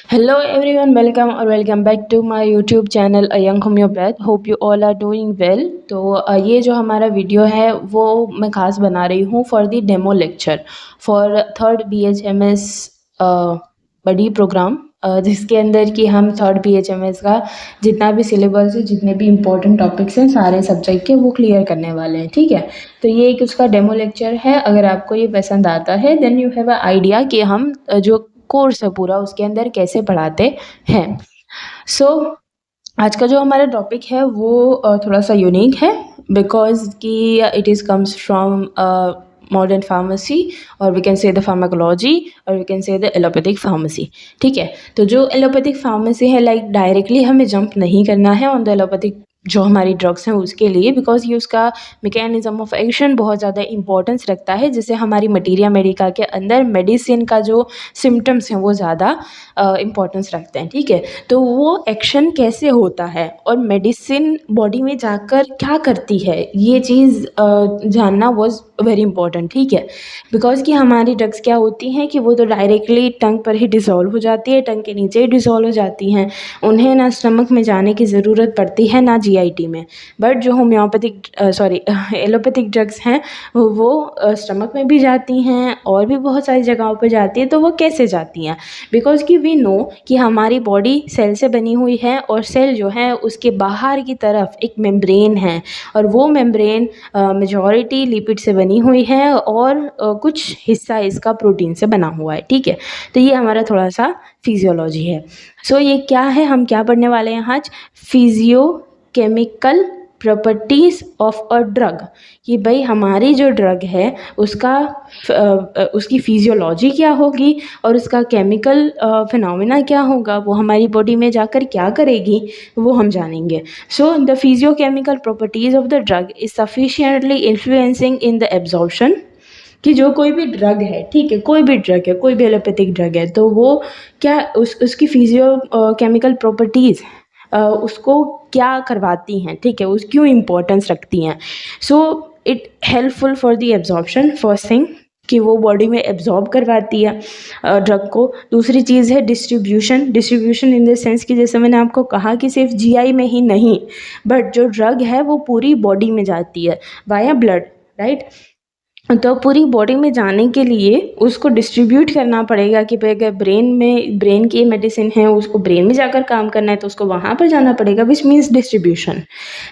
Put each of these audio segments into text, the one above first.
Hello everyone, welcome back to my YouTube channel A Young Homeopath. Hope you all are doing well. तो ये जो हमारा video है वो मैं खास बना रही हूँ for the demo lecture for third BHMS बड़ी प्रोग्राम, जिसके अंदर कि हम थर्ड BHMS का जितना भी सिलेबस है, जितने भी इम्पोर्टेंट टॉपिक्स हैं सारे सब्जेक्ट के, वो क्लियर करने वाले हैं। ठीक है, तो ये एक उसका डेमो लेक्चर है। अगर आपको ये पसंद आता है then you have a idea कि हम जो कोर्स है पूरा उसके अंदर कैसे पढ़ाते हैं। सो आज का जो हमारा टॉपिक है वो थोड़ा सा यूनिक है बिकॉज कि it is comes from modern pharmacy, और we can say the pharmacology, और we can say the allopathic pharmacy. ठीक है, तो जो एलोपैथिक फार्मेसी है, लाइक डायरेक्टली हमें जंप नहीं करना है ऑन द एलोपैथिक जो हमारी ड्रग्स हैं उसके लिए, बिकॉज ये उसका मैकेनिज्म ऑफ एक्शन बहुत ज़्यादा इंपॉर्टेंस रखता है। जैसे हमारी मटीरिया मेडिका के अंदर मेडिसिन का जो सिम्टम्स हैं वो ज़्यादा इंपॉर्टेंस रखते हैं। ठीक है, तो वो एक्शन कैसे होता है और मेडिसिन बॉडी में जाकर क्या करती है, ये चीज़ जानना वॉज वेरी इंपॉर्टेंट। ठीक है, बिकॉज कि हमारी ड्रग्स क्या होती हैं कि वो तो डायरेक्टली टंग पर ही डिसॉल्व हो जाती है, टंग के नीचे ही डिसॉल्व हो जाती हैं। उन्हें ना स्टमक में जाने की ज़रूरत पड़ती है ना GIT में। बट जो होम्योपैथिक एलोपैथिक ड्रग्स हैं वो स्टमक में भी जाती हैं और भी बहुत सारी जगहों पर जाती है। तो वो कैसे जाती हैं? बिकॉज कि वी नो कि हमारी बॉडी सेल से बनी हुई है, और सेल जो है उसके बाहर की तरफ एक मेम्ब्रेन है, और वो मेम्ब्रेन मेजॉरिटी लिपिड से बनी हुई है, और कुछ हिस्सा इसका प्रोटीन से बना हुआ है। ठीक है, तो ये हमारा थोड़ा सा फिजियोलॉजी है। सो ये क्या है, हम क्या पढ़ने वाले हैं आज? Physicochemical properties of a drug, कि भाई हमारी जो ड्रग है उसका उसकी फिजियोलॉजी क्या होगी और उसका केमिकल फिनोमेना क्या होगा, वो हमारी बॉडी में जाकर क्या करेगी, वो हम जानेंगे। So the physicochemical properties of the drug is sufficiently influencing in the absorption, कि जो कोई भी ड्रग है, ठीक है, कोई भी ड्रग है, कोई भी एलोपैथिक ड्रग है, तो वो क्या उसकी फिजियो केमिकल प्रॉपर्टीज़ उसको क्या करवाती हैं, ठीक है, उस क्यों इम्पोर्टेंस रखती हैं। So it helpful for the absorption, first thing कि वो बॉडी में एब्जॉर्ब करवाती है ड्रग को। दूसरी चीज़ है distribution. Distribution in the sense कि जैसे मैंने आपको कहा कि सिर्फ GI में ही नहीं, बट जो ड्रग है वो पूरी बॉडी में जाती है वाया ब्लड, राइट। तो पूरी बॉडी में जाने के लिए उसको डिस्ट्रीब्यूट करना पड़ेगा कि भाई अगर ब्रेन की मेडिसिन है, उसको ब्रेन में जाकर काम करना है तो उसको वहाँ पर जाना पड़ेगा, which means distribution.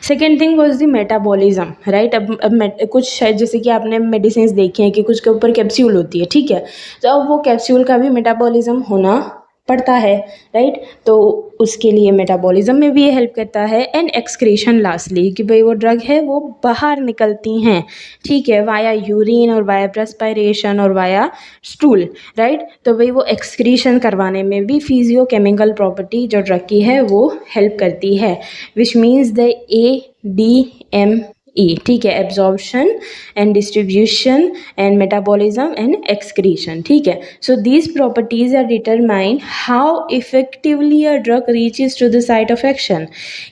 Second thing was the metabolism, right. अब कुछ शायद जैसे कि आपने मेडिसिन देखी हैं कि कुछ के ऊपर कैप्सूल होती है, ठीक है, तो अब वो कैप्सूल का भी मेटाबॉलिज्म होना पड़ता है, राइट। तो उसके लिए मेटाबॉलिज्म में भी ये हेल्प करता है। एंड एक्सक्रीशन लास्टली, कि भाई वो ड्रग है वो बाहर निकलती हैं, ठीक है, वाया यूरिन और वाया प्रस्पायरेशन और वाया स्टूल, राइट। तो भाई वो एक्सक्रीशन करवाने में भी फिजियोकेमिकल प्रॉपर्टी जो ड्रग की है वो हेल्प करती है, विच मीन्स द ADME, ठीक है, absorption and distribution and metabolism and excretion, ठीक है। So these properties are determine how effectively a drug reaches to the site of action.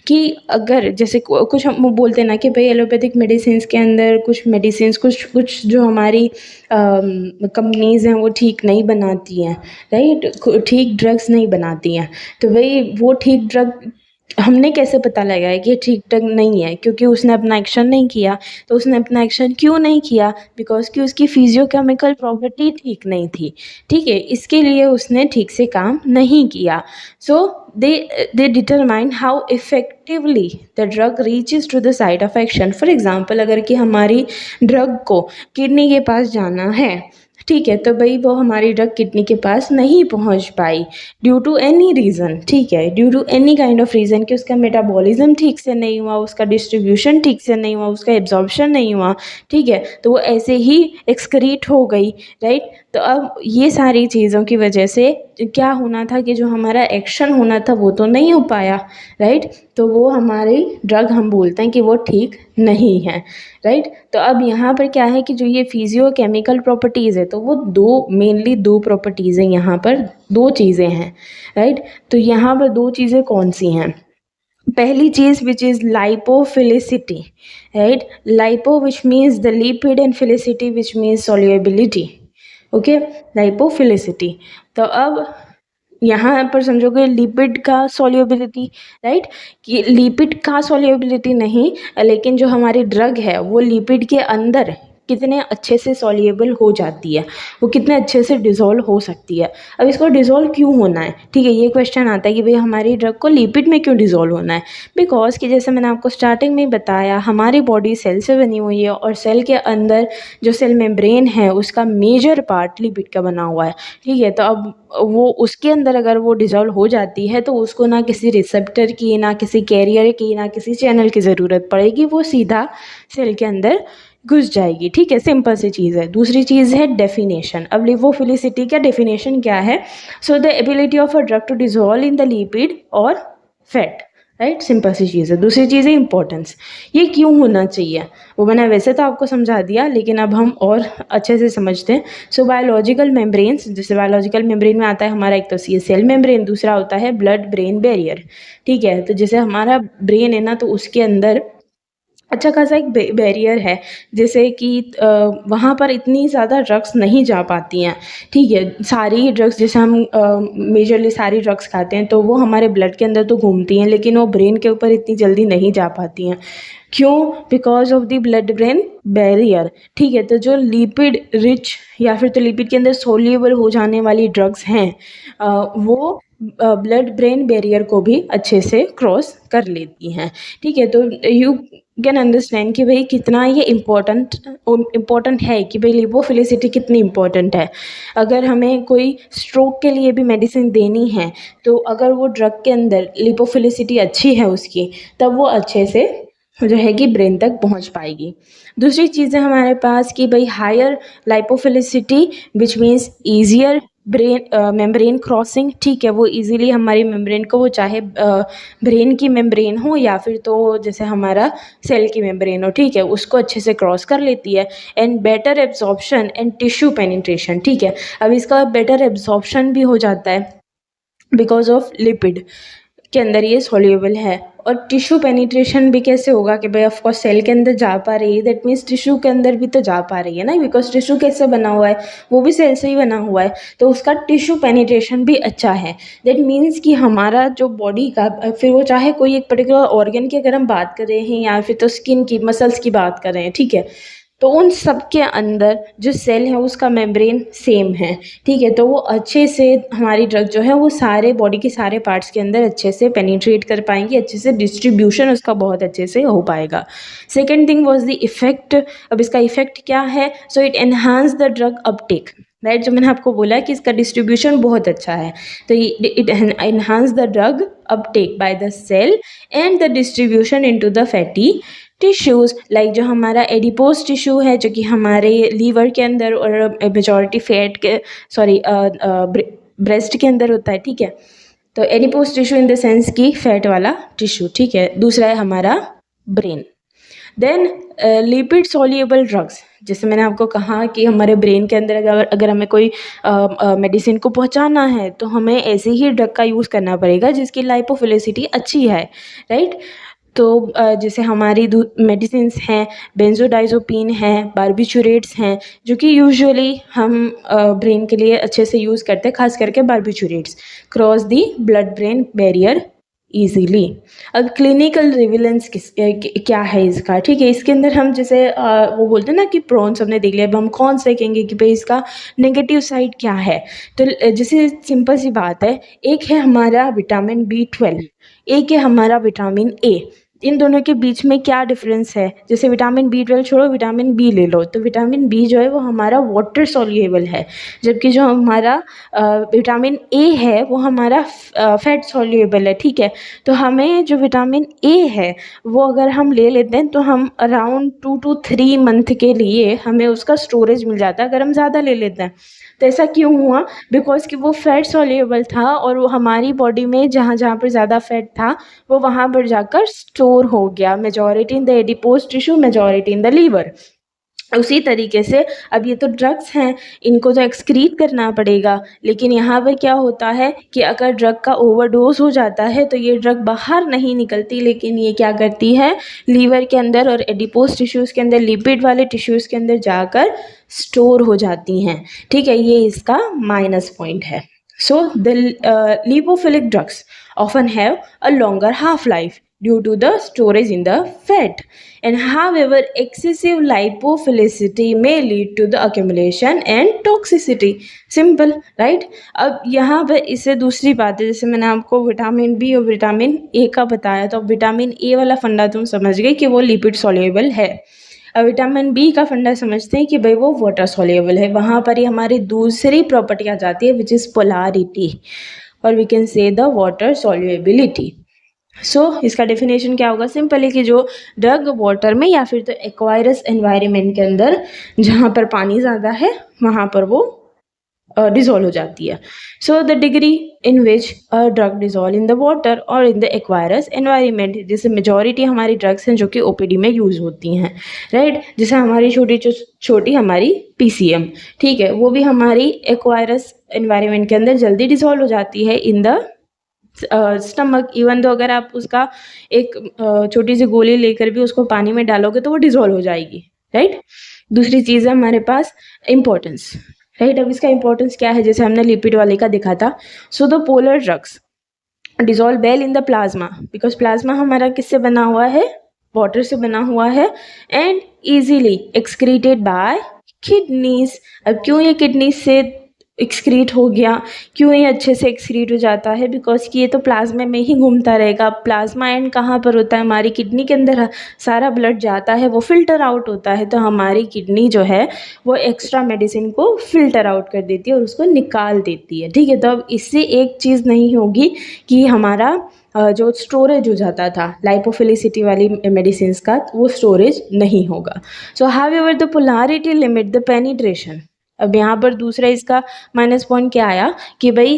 कि अगर जैसे कुछ हम बोलते हैं ना कि भाई एलोपैथिक मेडिसिन के अंदर कुछ मेडिसिन कुछ जो हमारी कंपनीज हैं वो ठीक नहीं बनाती हैं, राइट, ठीक ड्रग्स नहीं बनाती हैं। तो भाई वो ठीक ड्रग हमने कैसे पता लगाया कि ये ठीक ठाक नहीं है? क्योंकि उसने अपना एक्शन नहीं किया। तो उसने अपना एक्शन क्यों नहीं किया? बिकॉज कि उसकी फिजियोकेमिकल प्रॉपर्टी ठीक नहीं थी, ठीक है, इसके लिए उसने ठीक से काम नहीं किया। So they determine how effectively the drug reaches to the site of action. For example, अगर कि हमारी ड्रग को किडनी के पास जाना है, ठीक है, तो भाई वो हमारी ड्रग किडनी के पास नहीं पहुंच पाई ड्यू टू एनी रीज़न, ठीक है, due to any kind of reason, कि उसका मेटाबॉलिज्म ठीक से नहीं हुआ, उसका डिस्ट्रीब्यूशन ठीक से नहीं हुआ, उसका एब्जॉर्प्शन नहीं हुआ, ठीक है, तो वो ऐसे ही एक्सक्रीट हो गई, राइट। तो अब ये सारी चीज़ों की वजह से क्या होना था कि जो हमारा एक्शन होना था वो तो नहीं हो पाया, राइट। तो वो हमारी ड्रग हम बोलते हैं कि वो ठीक नहीं है, राइट। तो अब यहाँ पर क्या है कि जो ये फिजियोकेमिकल प्रॉपर्टीज़ है, तो वो मेनली दो प्रॉपर्टीज़ हैं, यहाँ पर दो चीज़ें हैं, राइट। तो यहाँ पर दो चीज़ें कौन सी हैं? पहली चीज़ which is lipophilicity, right. Lipo which means the lipid and philicity which means solubility, okay, lipophilicity. तो अब यहाँ पर समझोगे लिपिड का सॉल्युबिलिटी, राइट, कि लिपिड का सॉल्युबिलिटी नहीं, लेकिन जो हमारी ड्रग है वो लिपिड के अंदर कितने अच्छे से सॉल्युबल हो जाती है, वो कितने अच्छे से डिज़ोल्व हो सकती है। अब इसको डिज़ोल्व क्यों होना है, ठीक है, ये क्वेश्चन आता है कि भाई हमारी ड्रग को लिपिड में क्यों डिज़ोल्व होना है। बिकॉज कि जैसे मैंने आपको स्टार्टिंग में बताया, हमारी बॉडी सेल से बनी हुई है और सेल के अंदर जो सेल मेम्ब्रेन है उसका मेजर पार्ट लिपिड का बना हुआ है, ठीक है। तो अब वो उसके अंदर अगर वो डिज़ोल्व हो जाती है तो उसको ना किसी रिसेप्टर की, ना किसी कैरियर की, ना किसी चैनल की ज़रूरत पड़ेगी, वो सीधा सेल के अंदर घुस जाएगी, ठीक है। सिंपल सी चीज़ है। दूसरी चीज़ है डेफिनेशन। अब लिपोफिलिसिटी का डेफिनेशन क्या है? So the ability of a drug to dissolve in the lipid और फैट, राइट, सिंपल सी चीज़ है। दूसरी चीज़ है इंपॉर्टेंस। ये क्यों होना चाहिए वो मैंने वैसे तो आपको समझा दिया, लेकिन अब हम और अच्छे से समझते हैं। सो बायोलॉजिकल मेम्ब्रेन्स, जैसे बायोलॉजिकल मेम्ब्रेन में आता है हमारा, एक तो सेल मेम्ब्रेन, दूसरा होता है ब्लड ब्रेन बैरियर, ठीक है। तो जैसे हमारा ब्रेन है ना, तो उसके अंदर अच्छा खासा एक बैरियर है, जैसे कि वहाँ पर इतनी ज़्यादा ड्रग्स नहीं जा पाती हैं, ठीक है। सारी ड्रग्स, जैसे हम मेजरली सारी ड्रग्स खाते हैं तो वो हमारे ब्लड के अंदर तो घूमती हैं, लेकिन वो ब्रेन के ऊपर इतनी जल्दी नहीं जा पाती हैं। क्यों? Because of the blood brain barrier, ठीक है। तो जो लिपिड रिच या फिर तो लिपिड के अंदर सोल्यूबल हो जाने वाली ड्रग्स हैं, वो ब्लड ब्रेन बैरियर को भी अच्छे से क्रॉस कर लेती हैं, ठीक है। तो यू कैन अंडरस्टैंड कि भाई कितना ये इम्पोर्टेंट है, कि भाई लिपोफिलिसिटी कितनी इम्पोर्टेंट है। अगर हमें कोई स्ट्रोक के लिए भी मेडिसिन देनी है, तो अगर वो ड्रग के अंदर लिपोफिलिसिटी अच्छी है उसकी, तब वो अच्छे से जो है कि ब्रेन तक पहुंच पाएगी। दूसरी चीज़ है हमारे पास कि भाई higher lipophilicity which means easier brain membrane crossing, ठीक है। वो इजीली हमारी मेम्ब्रेन को, वो चाहे ब्रेन की मेम्ब्रेन हो या फिर तो जैसे हमारा सेल की मेम्ब्रेन हो, ठीक है, उसको अच्छे से क्रॉस कर लेती है। And better absorption and tissue penetration, ठीक है। अब इसका बेटर एब्जॉर्प्शन भी हो जाता है बिकॉज ऑफ लिपिड के अंदर ये सॉल्युबल है। और टिश्यू पेनिट्रेशन भी कैसे होगा कि भाई ऑफ कोर्स सेल के अंदर जा पा रही है, दैट मीन्स टिश्यू के अंदर भी तो जा पा रही है ना, बिकॉज टिश्यू कैसे बना हुआ है, वो भी सेल से ही बना हुआ है, तो उसका टिश्यू पेनिट्रेशन भी अच्छा है। दैट मीन्स कि हमारा जो बॉडी का, फिर वो चाहे कोई एक पर्टिकुलर ऑर्गन की अगर हम बात कर रहे हैं या फिर तो स्किन की, मसल्स की बात कर रहे हैं, ठीक है, तो उन सब के अंदर जो सेल है उसका मेम्ब्रेन सेम है, ठीक है। तो वो अच्छे से हमारी ड्रग जो है वो सारे बॉडी के सारे पार्ट्स के अंदर अच्छे से पेनिट्रेट कर पाएंगी, अच्छे से डिस्ट्रीब्यूशन उसका बहुत अच्छे से हो पाएगा। Second thing was the effect. अब इसका इफेक्ट क्या है? So it enhance the drug Uptake, right, जो मैंने आपको बोला कि इसका डिस्ट्रीब्यूशन बहुत अच्छा है, तो it enhance the drug uptake by the cell and the distribution into the fatty tissues, like जो हमारा एडिपोज टिश्यू है, जो कि हमारे लीवर के अंदर और मेजॉरिटी फैट के, सॉरी, ब्रेस्ट के अंदर होता है, ठीक है। तो adipose tissue in the sense की फैट वाला टिश्यू, ठीक है। दूसरा है हमारा brain. Then lipid soluble drugs, जैसे मैंने आपको कहा कि हमारे ब्रेन के अंदर अगर हमें कोई मेडिसिन को पहुंचाना है तो हमें ऐसे ही ड्रग का यूज़ करना पड़ेगा जिसकी लाइपोफिलिसिटी अच्छी है, राइट। तो जैसे हमारी मेडिसिन्स हैं, बेंजोडाइज़ोपिन है, बारबिचुरेट्स हैं, जो कि यूजुअली हम ब्रेन के लिए अच्छे से यूज़ करते हैं, खास करके barbiturates cross the blood brain barrier easily. अब क्लिनिकल रिविलेंस क्या है इसका, ठीक है। इसके अंदर हम जैसे वो बोलते हैं ना कि प्रॉन्स हमने देख लिया, अब हम कौन से कहेंगे कि भाई इसका नेगेटिव साइड क्या है। तो जैसे सिंपल सी बात है, एक है हमारा विटामिन B12, एक है हमारा विटामिन ए। इन दोनों के बीच में क्या डिफरेंस है? जैसे विटामिन B12 छोड़ो, विटामिन बी ले लो, तो विटामिन बी जो है वो हमारा वाटर सॉल्युबल है, जबकि जो हमारा विटामिन ए है वो हमारा फैट सॉल्युबल है, ठीक है। तो हमें जो विटामिन ए है वो अगर हम ले लेते हैं तो हम अराउंड 2 to 3 मंथ के लिए हमें उसका स्टोरेज मिल जाता है, अगर हम ज़्यादा ले लेते हैं। तो ऐसा क्यों हुआ? बिकॉज कि वो फैट सॉल्युबल था और वो हमारी बॉडी में जहाँ जहाँ पर ज़्यादा फैट था वो वहाँ पर जाकर स्टोर हो गया, majority in the adipose tissue, majority in the liver. उसी तरीके से अब ये तो ड्रग्स हैं, इनको तो एक्सक्रीट करना पड़ेगा, लेकिन यहाँ पर क्या होता है कि अगर ड्रग का ओवरडोज हो जाता है तो ये ड्रग बाहर नहीं निकलती, लेकिन ये क्या करती है, लीवर के अंदर और एडिपोज टिश्यूज़ के अंदर, लिपिड वाले टिश्यूज़ के अंदर जाकर स्टोर हो जाती हैं, ठीक है। ये इसका माइनस पॉइंट है। So the lipophilic drugs often have a longer half-life due to the storage in the fat, and however excessive lipophilicity may lead to the accumulation and toxicity. Simple, right? अब यहाँ पर इससे दूसरी बात है, जैसे मैंने आपको विटामिन बी और विटामिन ए का बताया, तो विटामिन ए वाला फंडा तुम समझ गए कि वो लिपिड सॉल्युबल है। विटामिन बी का फंडा समझते हैं कि भाई वो वाटर सॉल्युबल है। वहाँ पर ही हमारी दूसरी प्रॉपर्टी आ जाती है विच इज़ पोलारिटी, और we can say the water solubility. So इसका डेफिनेशन क्या होगा? सिंपल है कि जो ड्रग वाटर में या फिर तो एक्वायरस एनवायरनमेंट के अंदर जहाँ पर पानी ज़्यादा है वहाँ पर वो डिजोल्व हो जाती है। So the degree in which drug dissolve in the water और इन द एक्वायरस एनवायरनमेंट, जैसे मेजॉरिटी हमारी ड्रग्स हैं जो कि ओपीडी में यूज़ होती हैं, राइट? जैसे हमारी छोटी हमारी पीसीएम, ठीक है, वो भी हमारी एक्वायरस एनवायरनमेंट के अंदर जल्दी डिजोल्व हो जाती है इन द स्टमक। इवन तो अगर आप उसका एक छोटी सी गोली लेकर भी उसको पानी में डालोगे तो वो डिजोल्व हो जाएगी, राइट? दूसरी चीज़ है हमारे पास इम्पोर्टेंस, राइट? अब इसका इंपॉर्टेंस क्या है? जैसे हमने लिपिड वाले का देखा था। So the polar drugs dissolve well in the plasma, because plasma हमारा किससे बना हुआ है? वाटर से बना हुआ है, and easily excreted by kidneys. अब क्यों ये किडनी से एक्सक्रीट हो गया, क्यों ये अच्छे से एक्सक्रीट हो जाता है? बिकॉज कि ये तो प्लाज्मा में ही घूमता रहेगा। प्लाज्मा एंड कहाँ पर होता है? हमारी किडनी के अंदर सारा ब्लड जाता है, वो फिल्टर आउट होता है, तो हमारी किडनी जो है वो एक्स्ट्रा मेडिसिन को फिल्टर आउट कर देती है और उसको निकाल देती है, ठीक है? तो अब इससे एक चीज़ नहीं होगी कि हमारा जो स्टोरेज हो जाता था लाइपोफिलिसिटी वाली मेडिसिन का, वो स्टोरेज नहीं होगा। सो however the polarity limit the penetration. अब यहाँ पर दूसरा इसका माइनस पॉइंट क्या आया कि भाई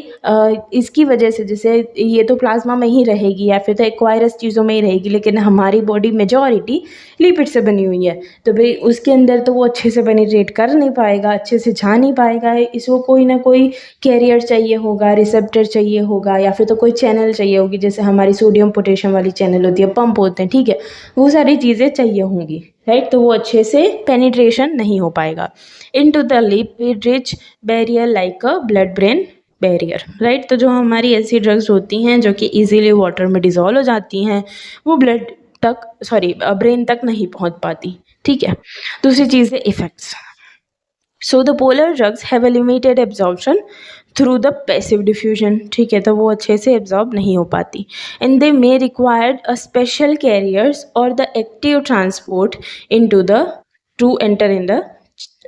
इसकी वजह से, जैसे ये तो प्लाज्मा में ही रहेगी या फिर तो एक्वायरस चीज़ों में ही रहेगी, लेकिन हमारी बॉडी मेजॉरिटी लिपिड से बनी हुई है, तो भाई उसके अंदर तो वो अच्छे से पेनिट्रेट कर नहीं पाएगा, अच्छे से जा नहीं पाएगा। इसको कोई ना कोई कैरियर चाहिए होगा, रिसेप्टर चाहिए होगा, या फिर तो कोई चैनल चाहिए होगी, जैसे हमारी सोडियम पोटेशियम वाली चैनल होती है, पंप होते हैं, ठीक है, वो सारी चीज़ें चाहिए होंगी, राइट? तो वो अच्छे से पेनिट्रेशन नहीं हो पाएगा into the lipid rich barrier like a blood brain barrier, right? तो जो हमारी ऐसी ड्रग्स होती हैं जो कि इजीली वाटर में डिजोल्व हो जाती हैं, वो ब्रेन तक नहीं पहुंच पाती, ठीक है? दूसरी चीज़ है effects. So the polar drugs have a limited absorption through the passive diffusion, ठीक है, तो वो अच्छे से एब्जॉर्ब नहीं हो पाती, and they may required a special carriers और the active transport into the to enter in the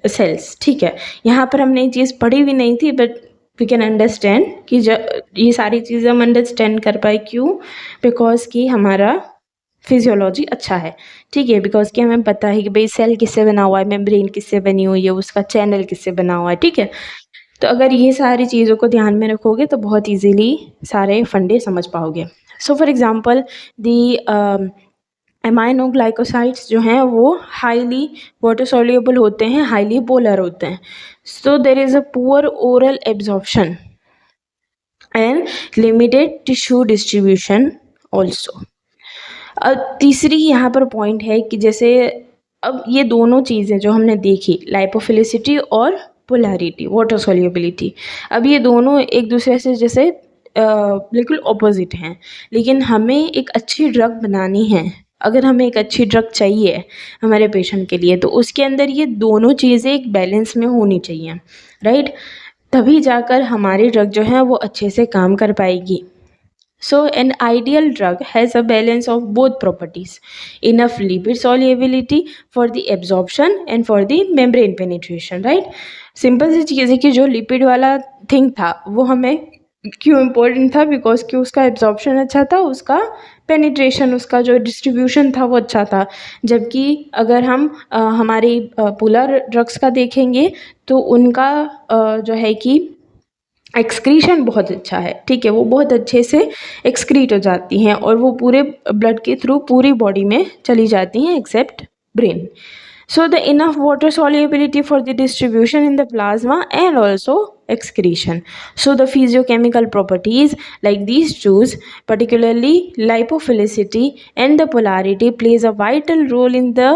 cells, ठीक है? यहाँ पर हमने ये चीज़ पढ़ी भी नहीं थी, बट वी कैन अंडरस्टैंड कि ये सारी चीज़ें हम अंडरस्टैंड कर पाए। क्यों? बिकॉज कि हमारा फिजियोलॉजी अच्छा है, ठीक है, बिकॉज कि हमें पता है कि भाई सेल किससे बना हुआ है, मेम्ब्रेन किससे बनी हुई है, उसका चैनल किससे बना हुआ है, ठीक है? तो अगर ये सारी चीज़ों को ध्यान में रखोगे तो बहुत इजीली सारे फंडे समझ पाओगे। सो फॉर एग्जांपल दी एमाइनोग्लाइकोसाइड्स जो हैं वो हाईली वाटर सॉल्युबल होते हैं, हाईली पोलर होते हैं। So there is a poor oral absorption and limited tissue distribution also. तीसरी यहाँ पर पॉइंट है कि जैसे अब ये दोनों चीज़ें जो हमने देखी, लाइपोफिलिसिटी और पोलैरिटी, वाटर सॉल्युबिलिटी, अब ये दोनों एक दूसरे से जैसे बिल्कुल ऑपोजिट हैं, लेकिन हमें एक अच्छी ड्रग बनानी है। अगर हमें एक अच्छी ड्रग चाहिए हमारे पेशेंट के लिए, तो उसके अंदर ये दोनों चीज़ें एक बैलेंस में होनी चाहिए, राइट? तभी जाकर हमारी ड्रग जो है वो अच्छे से काम कर पाएगी। So an ideal drug has a balance of both properties, enough lipid solubility for the absorption and for the membrane penetration, right? Simple सी चीज़ है कि जो लिपिड वाला थिंग था वो हमें क्यों इम्पोर्टेंट था? बिकॉज कि उसका एब्जॉर्प्शन अच्छा था, उसका पेनिट्रेशन, उसका जो डिस्ट्रीब्यूशन था वो अच्छा था। जबकि अगर हम हमारी पोलर ड्रग्स का देखेंगे तो उनका जो है कि एक्सक्रीशन बहुत अच्छा है, ठीक है, वो बहुत अच्छे से एक्सक्रीट हो जाती हैं और वो पूरे ब्लड के थ्रू पूरी बॉडी में चली जाती हैं except brain. So the enough water solubility for the distribution in the plasma and also excretion. So the physiochemical properties like these two, particularly lipophilicity and the polarity, plays a vital role in the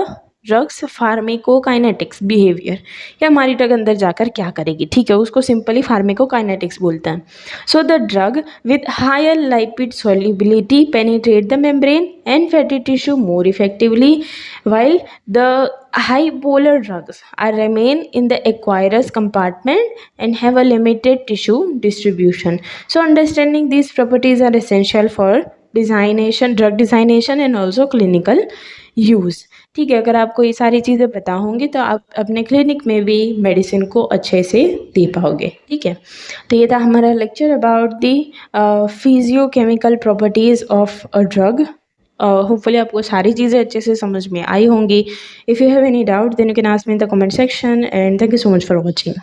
drugs pharmacokinetics behaviour, या हमारी drug अंदर जाकर क्या करेगी, ठीक है, उसको simply pharmacokinetics बोलते हैं। So the drug with higher lipid solubility penetrate the membrane and fatty tissue more effectively, while the high polar drugs are remain in the aqueous compartment and have a limited tissue distribution. So understanding these properties are essential for drug designation and also clinical use. ठीक है, अगर आपको ये सारी चीज़ें पता होंगी तो आप अपने क्लिनिक में भी मेडिसिन को अच्छे से दे पाओगे। ठीक है, तो ये था हमारा lecture about the physicochemical properties of a drug. Hopefully आपको सारी चीज़ें अच्छे से समझ में आई होंगी। If you have any doubt then you can ask me in the comment section, and thank you so much for watching.